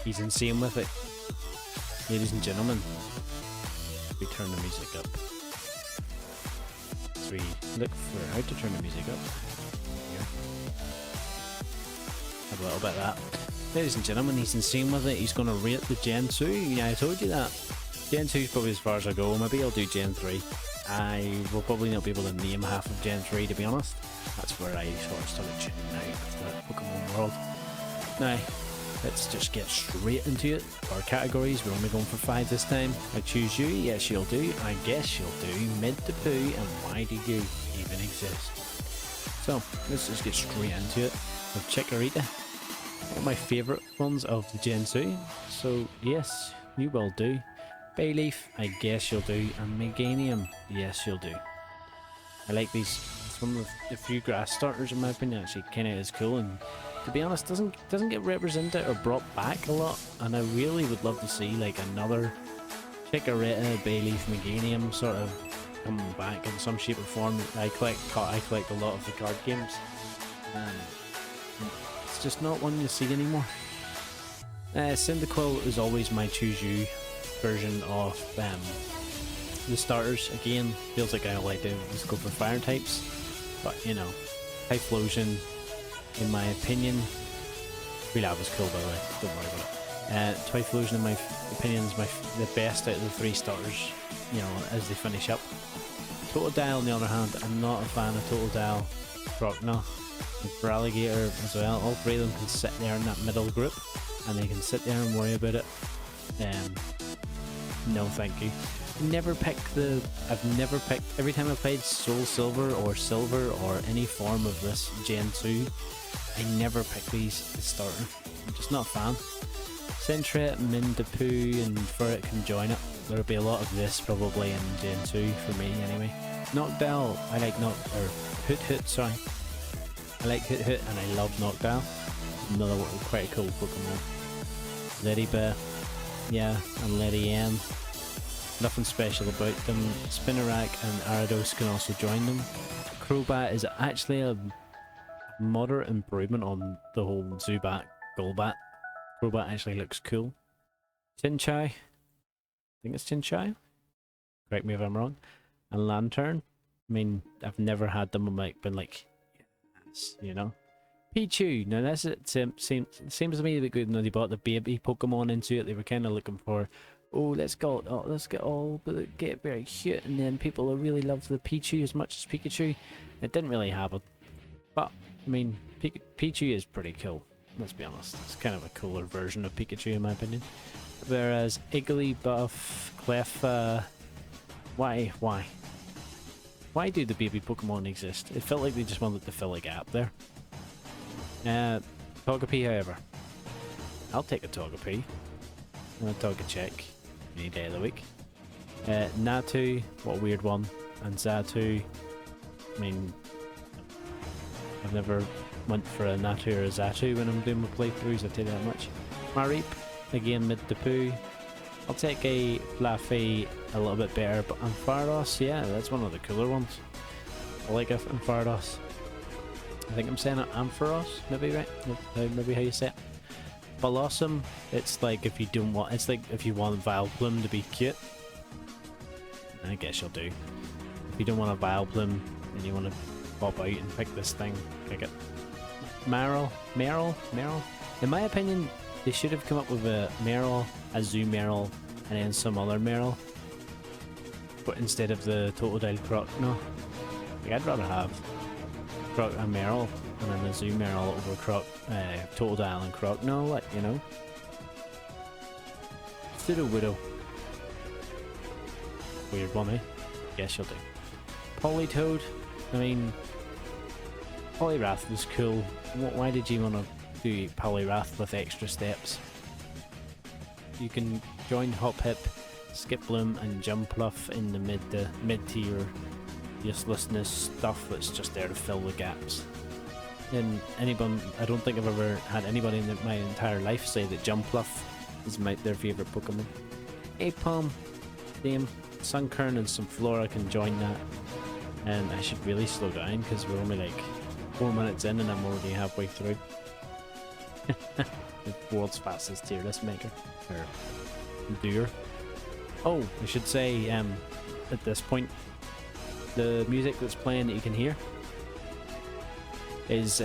He's insane with it. Ladies and gentlemen, we turn the music up. So we look for how to turn the music up. Here. Have a little bit of that. Ladies and gentlemen, he's insane with it. He's going to rate the Gen 2. Yeah, I told you that. Gen 2 is probably as far as I go. Maybe I'll do Gen 3. I will probably not be able to name half of Gen 3, to be honest. That's where I sort of started tuning out of the Pokemon world. Now, let's just get straight into it. Our categories, we're only going for 5 this time. I choose you, yes you'll do, I guess you'll do, mid to poo, and why do you even exist? So, let's just get straight into it. With Chikorita, one of my favourite ones of the Gen 2. So, yes, you will do. Bayleaf, I guess you'll do, and Meganium, yes you'll do. I like these. It's one of the few grass starters in my opinion actually kinda is cool, and to be honest doesn't get represented or brought back a lot, and I really would love to see like another Chikorita, Bayleaf, Meganium sort of coming back in some shape or form. I collect a lot of the card games, and it's just not one you see anymore. Cyndaquil is always my choose you version of the starters. Again, feels like I like to just go for fire types, but you know, Typhlosion, in my opinion, Relab is cool by the way, don't worry about it. Typhlosion in my opinion is the best out of the 3 starters, you know, as they finish up. Totodile on the other hand, I'm not a fan of Totodile, Croconaw, and Feraligatr as well. All 3 of them can sit there in that middle group and they can sit there and worry about it. No thank you. I've never picked, every time I've played Soul Silver or Silver or any form of this Gen 2, I never pick these to starter. I'm just not a fan. Sentret, Mindapu and Furret can join it. There'll be a lot of this probably in Gen 2 for me anyway. Noctowl, I like Hoot, sorry. I like Hoot and I love Noctowl. Another quite a cool Pokemon. Ladybird, yeah, and Lady M. Nothing special about them. Spinarak and Arados can also join them. Crobat is actually a moderate improvement on the whole Zubat Golbat. Crobat actually looks cool. Chinchai, I think it's Chinchai, correct me if I'm wrong. And Lantern, I mean, I've never had them, been like, yes, you know. Pichu, now that's it. Seems to me that good when they brought the baby Pokemon into it. They were kind of looking for, let's get very cute, and then people will really love the Pichu as much as Pikachu. It didn't really happen, but I mean, Pichu is pretty cool. Let's be honest, it's kind of a cooler version of Pikachu in my opinion. Whereas Igglybuff, Clef, why do the baby Pokemon exist? It felt like they just wanted to fill a gap there. Togepi, however, I'll take a Togepi and a Togechick any day of the week. Natu, what a weird one, and Xatu, I mean, I've never went for a Natu or a Xatu when I'm doing my playthroughs, I'll tell you that much. Mareep, again mid to poo. I'll take a Fluffy a little bit better, but Ampharos, yeah, that's one of the cooler ones. I like Ampharos. I think I'm saying it Ampharos, maybe, right? Maybe how you say it. Blossom, it's like if you don't want, it's like if you want Vileplume to be cute. I guess you'll do. If you don't want a Vileplume and you want to pop out and pick this thing, pick it. Meryl. In my opinion, they should have come up with a Meryl, a Meryl, and then some other Meryl. But instead of the Totodile Croconaw, like I'd rather have a Meryl and then a Meryl over Totodile and Croconaw, like, you know. Pseudo-Widow. Weird one, eh? Guess you'll do. Politoed, I mean, Poliwrath was cool. Why did you want to do Poliwrath with extra steps? You can join Hoppip, Skiploom and Jumpluff in the mid-tier uselessness stuff that's just there to fill the gaps. And anyone, I don't think I've ever had anybody in my entire life say that Jumpluff is their favourite Pokemon. Apom, Dame, Sunkern and some Flora can join that. And I should really slow down because we're only like 4 minutes in and I'm already halfway through. the world's fastest tier list maker, or doer. Oh, I should say, at this point, the music that's playing that you can hear is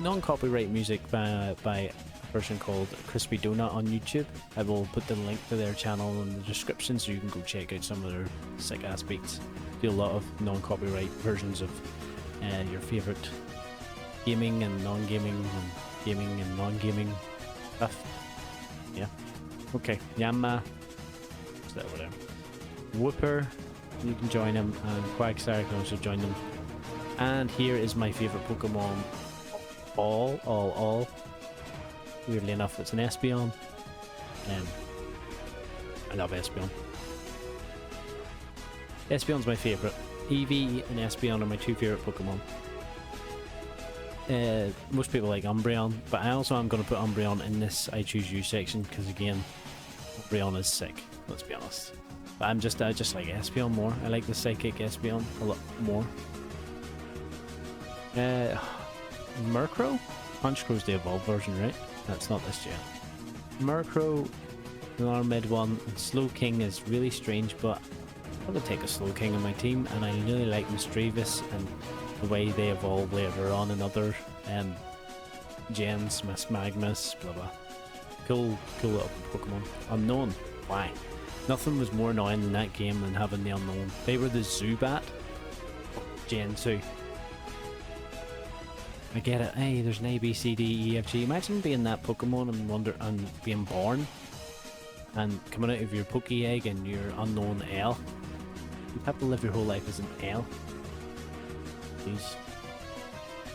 non-copyright music by a person called Crispy Donut on YouTube. I will put the link to their channel in the description so you can go check out some of their sick ass beats. Do a lot of non-copyright versions of your favourite gaming and non-gaming and gaming and non-gaming stuff. Yeah. Okay. Yamma. Whatever. Whooper. You can join him, and Quagsire can also join them. And here is my favourite Pokemon. All. Weirdly enough, it's an Espeon. I love Espeon. Espeon's my favourite. Eevee and Espeon are my two favourite Pokemon. Most people like Umbreon, but I also am going to put Umbreon in this I Choose You section because again, Umbreon is sick. Let's be honest. But I just like Espeon more. I like the Psychic Espeon a lot more. Murkrow? Punchcrow's the evolved version, right? That's not this gen. Murkrow, our mid one, and Slowking is really strange, but I would take a Slowking in my team, and I really like Misdreavus and the way they evolve later on in other gens, Miss Magnus, blah blah. Cool little Pokemon. Unknown. Why? Nothing was more annoying in that game than having the unknown. They were the Zubat. Gen 2. I get it. Hey, there's an A, B, C, D, E, F, G. Imagine being that Pokemon and being born and coming out of your Poke Egg and your unknown L. You'd have to live your whole life as an L. Jeez.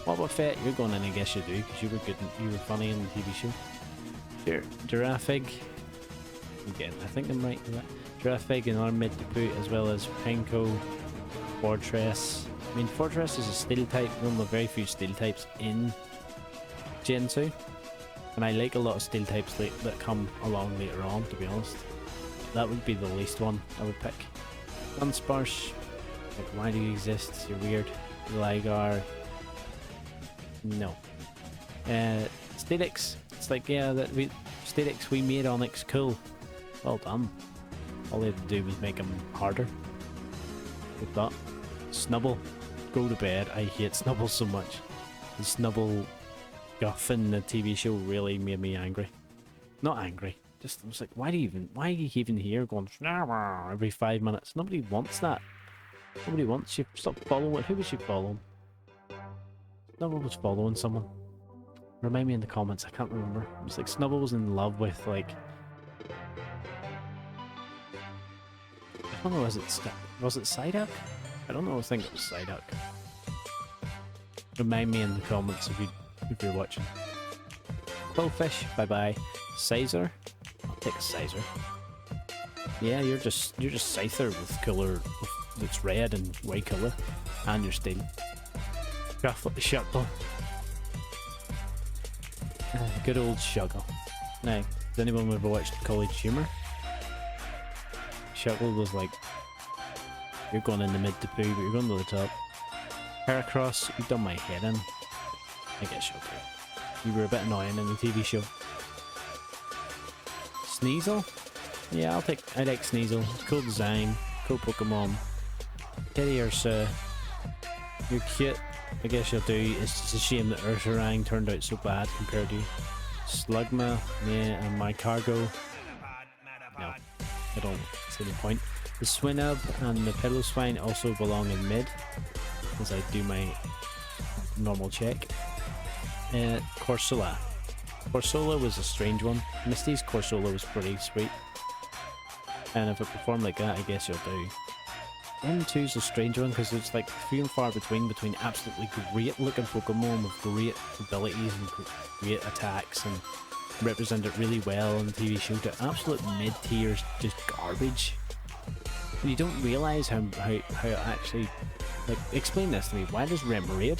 What about Fett? You're going in, I guess you do, because you were good. You were funny in the TV show. Sure. Girafig. Again, I think I'm right with that. Girafig and our mid to put, as well as Penko, Fortress. I mean, Fortress is a steel type, one of the very few steel types in Gen 2. And I like a lot of steel types that come along later on, to be honest. That would be the least one I would pick. Dunsparce. Like, why do you exist? You're weird. Ligar. No. Steelix. It's like, yeah, Steelix, we made Onyx cool. Well done. All they had to do was make him harder. With that. Snubble. Go to bed. I hate Snubble so much. The Snubble guff in the TV show really made me angry. Not angry. Just, I was like, why are you even here going every 5 minutes? Nobody wants that. Nobody wants you. Stop following. Who was she following? Snubble was following someone. Remind me in the comments. I can't remember. It was like Snubble was in love with, like, I don't know. Was it Psyduck? I don't know. I think it was Psyduck. Remind me in the comments if you're watching. Quillfish. Bye bye. Sizer. I'll take a Sizer. Yeah, you're just Scyther with colour that's red and white colour, and you're steel. Shuckle. Good old Shuckle. Now, has anyone ever watched College Humor? Shuckle was like, you're going in the mid to poo, but you're going to the top. Heracross, you've done my head in. I guess you're okay. You were a bit annoying in the TV show. Sneasel? Yeah, I like Sneasel. Cool design, cool Pokemon. Teddy Ursa, you're cute. I guess you'll do. It's just a shame that Ursaring turned out so bad compared to you. Slugma, yeah, and my cargo. No, I don't see the point. The Swinub and the Pillow-Swine also belong in mid, as I do my normal check. Corsola. Corsola was a strange one. Misty's Corsola was pretty sweet. And if it performed like that, I guess you'll do. M2's a strange one because it's like few and far between absolutely great looking Pokemon with great abilities and great attacks and represent it really well on the TV show to absolute mid tiers, just garbage. You don't realise how it actually, like, explain this to me. Why does Remoraid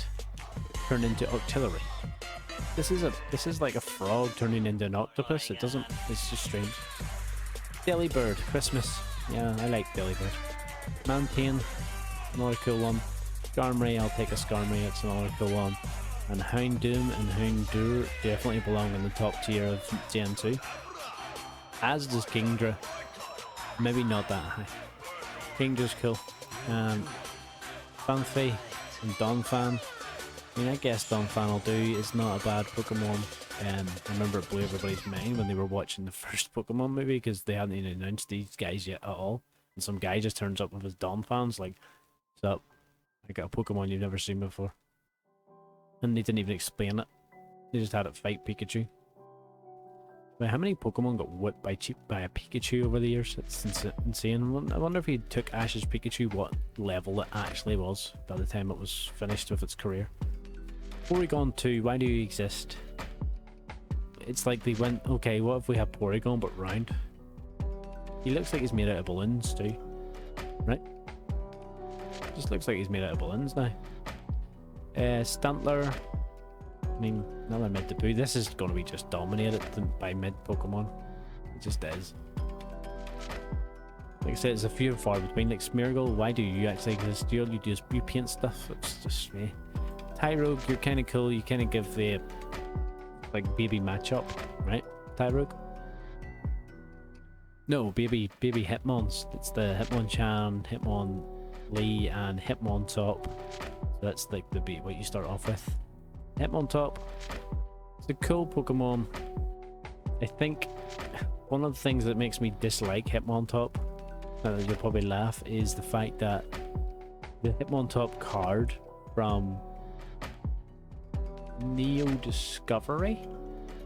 turn into Octillery? This is like a frog turning into an octopus. It doesn't. It's just strange. Delibird, Christmas. Yeah, I like Delibird. Mantine, another cool one. Skarmory, I'll take a Skarmory. It's another cool one. And Houndoom and Houndour definitely belong in the top tier of Gen 2. As does Kingdra. Maybe not that high. Kingdra's cool. Fanfei and Donphan. I mean, I guess Donphan will do. It's not a bad Pokemon. I remember it blew everybody's mind when they were watching the first Pokemon movie because they hadn't even announced these guys yet at all. And some guy just turns up with his Donphans like, what's up? I got a Pokemon you've never seen before. And they didn't even explain it. They just had it fight Pikachu. But how many Pokemon got whipped by a Pikachu over the years? It's insane. I wonder if he took Ash's Pikachu, what level it actually was by the time it was finished with its career. Porygon 2, why do you exist? It's like they went, okay, what if we have Porygon but round? He looks like he's made out of balloons too. Right? Just looks like he's made out of balloons now. Stantler. I mean, another mid debut. This is going to be just dominated by mid Pokemon. It just is. Like I said, it's a few and far between. Like Smeargle, why do you actually exist? You paint stuff. It's just me. Tyrogue, you're kind of cool. You kind of give the like baby matchup, right? Tyrogue. No, baby Hitmons. It's the Hitmonchan, Hitmonlee, and Hitmontop. So that's like the what you start off with. Hitmontop. It's a cool Pokemon. I think one of the things that makes me dislike Hitmontop, you'll probably laugh, is the fact that the Hitmontop card from Neo Discovery,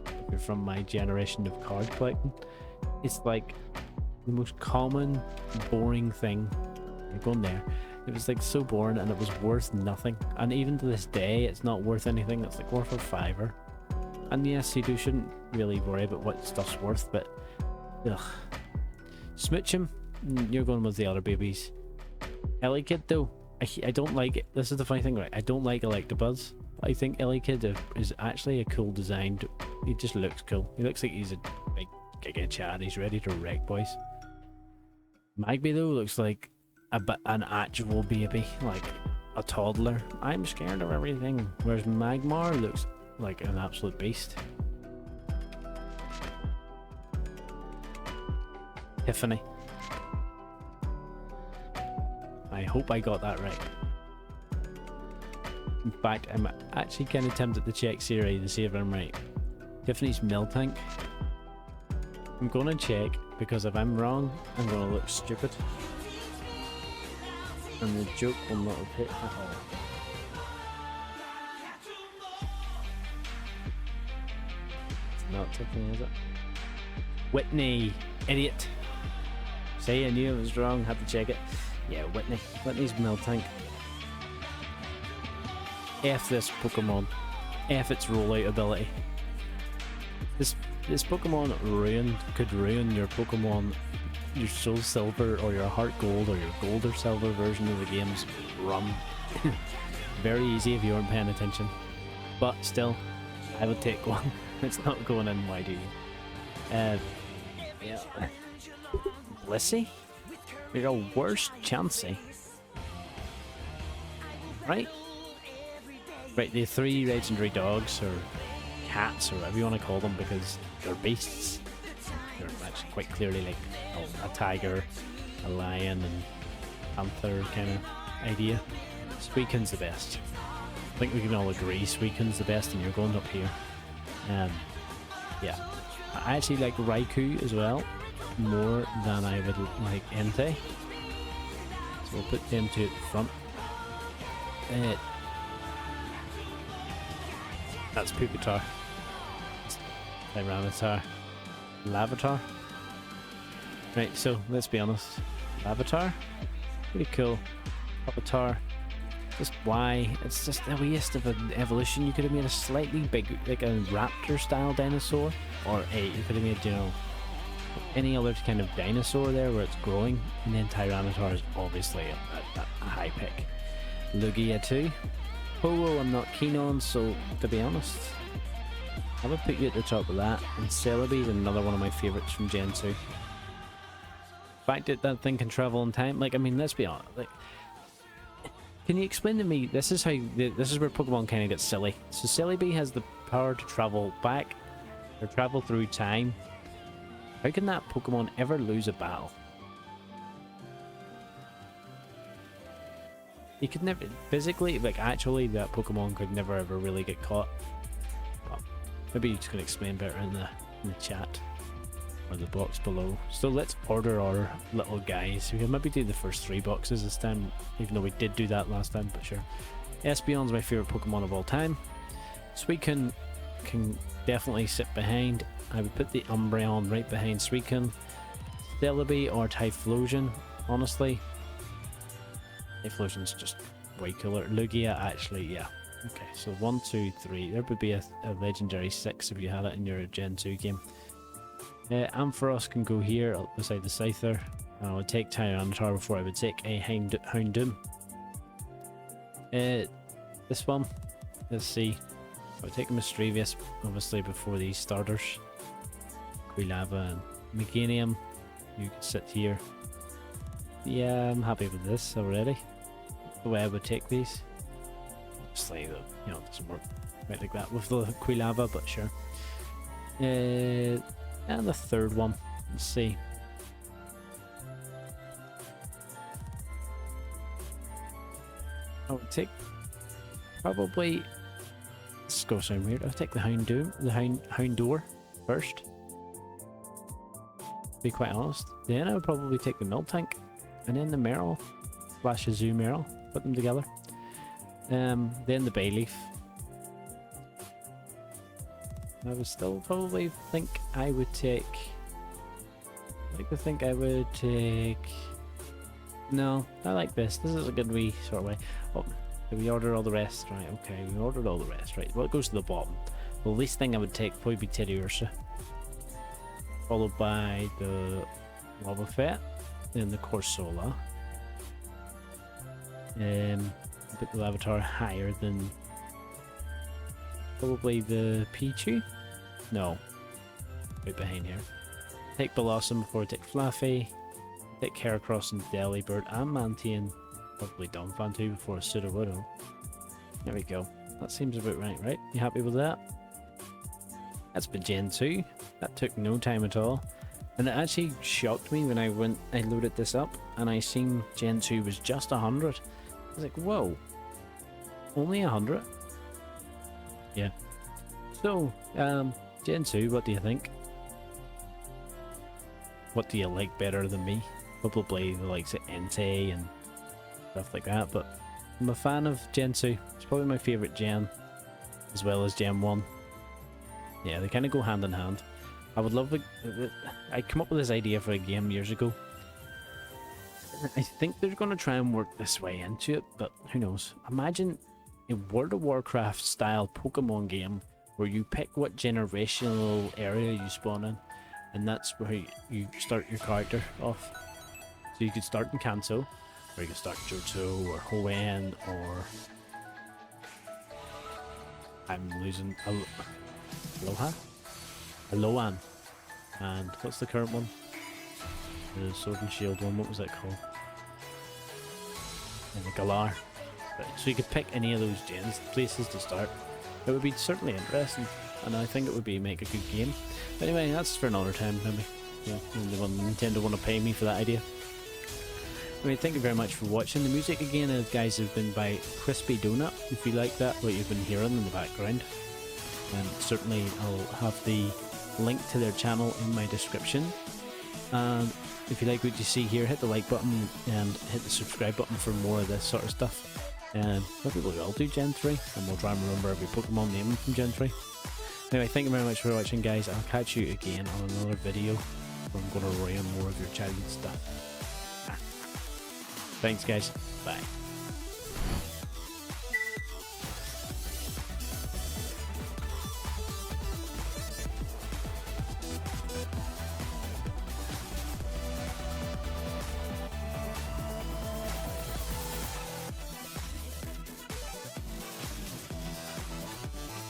if you're from my generation of card collecting, it's like the most common boring thing. You're going there. It was like so boring and it was worth nothing. And even to this day, it's not worth anything. It's like worth a $5. And yes, you shouldn't really worry about what stuff's worth, but ugh. Smoochum, you're going with the other babies. Elekid though, I don't like it. This is the funny thing, right? I don't like Electabuzz. I think Elekid is actually a cool design. He just looks cool. He looks like he's a big giga Chad. He's ready to wreck boys. Magby though looks like an actual baby, like a toddler. I'm scared of everything. Whereas Magmar looks like an absolute beast. Tiffany. I hope I got that right. In fact, I'm actually kind of tempted to check Siri to see if I'm right. Tiffany's Miltank. I'm gonna check because if I'm wrong, I'm gonna look stupid. And the joke will not hit at all. It's not Tiffany, is it? Whitney! Idiot! Say I knew it was wrong, had to check it. Yeah, Whitney. Whitney's Miltank. F this Pokemon. F its rollout ability. This Pokemon could ruin your Pokemon, your Soul Silver or your Heart Gold or your Gold or Silver version of the game's run. Very easy if you weren't paying attention. But still, I would take one. It's not going in, why do you? Yeah. Blissey? You're a worse Chansey. Right? Right, the three legendary dogs, or cats, or whatever you want to call them, because they're beasts. They're actually quite clearly like a tiger, a lion, and panther kind of idea. Suicune's the best. I think we can all agree Suicune's the best, and you're going up here. Yeah. I actually like Raikou as well, more than I would like Entei. So we'll put them two at the front. That's Pupitar. Tyranitar. Lavatar. Right, so let's be honest. Lavatar? Pretty cool. Pupitar. Just why? It's just a waste of an evolution. You could have made a slightly big, like a raptor style dinosaur. Or you could have made, you know, any other kind of dinosaur there where it's growing. And then Tyranitar is obviously a high pick. Lugia too. Ho-Oh I'm not keen on, so to be honest, I would put you at the top of that. And Celebi is another one of my favourites from Gen 2. The fact that that thing can travel in time, like, I mean, let's be honest, like, Can you explain to me, this is how, this is where Pokemon kind of gets silly. So Celebi has the power to travel back, or travel through time. How can that Pokemon ever lose a battle? You could never, physically, like actually, that Pokemon could never ever really get caught. Well, maybe you can explain better in the chat. Or the box below. So let's order our little guys. We can maybe do the first 3 boxes this time, even though we did do that last time, but sure. Espeon's my favourite Pokemon of all time. Suicune can definitely sit behind. I would put the Umbreon right behind Suicune. Celebi or Typhlosion, honestly. Typhlosion's just way cooler. Lugia, actually, yeah. Okay, so 1, 2, 3. There would be a legendary 6 if you had it in your Gen 2 game. Ampharos can go here beside the Scyther. I would take Tyranitar before I would take a Houndoom. This one, let's see. I would take a Mischievous, obviously, before these starters. Quilava and Meganium. You can sit here. Yeah, I'm happy with this already. The way I would take these. Obviously, you know, it doesn't work right like that with the Quilava, but sure. And the third one, let's see. I would take probably, this is going to sound weird, I'll take the Houndour first. To be quite honest. Then I would probably take the Miltank, and then the Meryl, slash Zoo Meryl, put them together. Then the Bayleaf. I would still probably think I would take... No, I like this. This is a good wee sort of way. Oh, did we order all the rest? Right, okay, we ordered all the rest. Right, well, it goes to the bottom. The least thing I would take would probably be Teddiursa. Followed by the Wobbuffet. Then the Corsola. Put the Larvitar higher than... Probably the Pichu? No. Right behind here. Take Blossom before I take Fluffy. Take Heracross and Delibird and Mantine. Probably Donphan before Sudowoodo. There we go. That seems about right? You happy with that? That's been Gen 2. That took no time at all. And it actually shocked me when I loaded this up and I seen Gen 2 was just 100. I was like, whoa. Only 100? Yeah. So, Gen 2, what do you think? What do you like better than me? Probably the likes of Entei and stuff like that, but I'm a fan of Gen 2. It's probably my favourite gen, as well as Gen 1. Yeah, they kind of go hand in hand. I would love I came up with this idea for a game years ago. I think they're going to try and work this way into it, but who knows. Imagine a World of Warcraft style Pokemon game where you pick what generational area you spawn in, and that's where you start your character off. So you could start in Kanto, or you could start Johto or Hoenn, or I'm losing Alolan. And what's the current one? The Sword and Shield one. What was that called? And the Galar. Right, so you could pick any of those places to start. It would be certainly interesting, and I think it would make a good game. But anyway, that's for another time, maybe. Yeah, Nintendo want to pay me for that idea. Anyway, thank you very much for watching. The music again, guys, has been by Crispy Donut. If you like that, what you've been hearing in the background, and certainly I'll have the link to their channel in my description. And if you like what you see here, hit the like button and hit the subscribe button for more of this sort of stuff. And maybe we'll do Gen 3, and we'll try and remember every Pokemon name from Gen 3. Anyway, thank you very much for watching, guys. I'll catch you again on another video where I'm going to ruin more of your childhood stuff. Thanks, guys. Bye.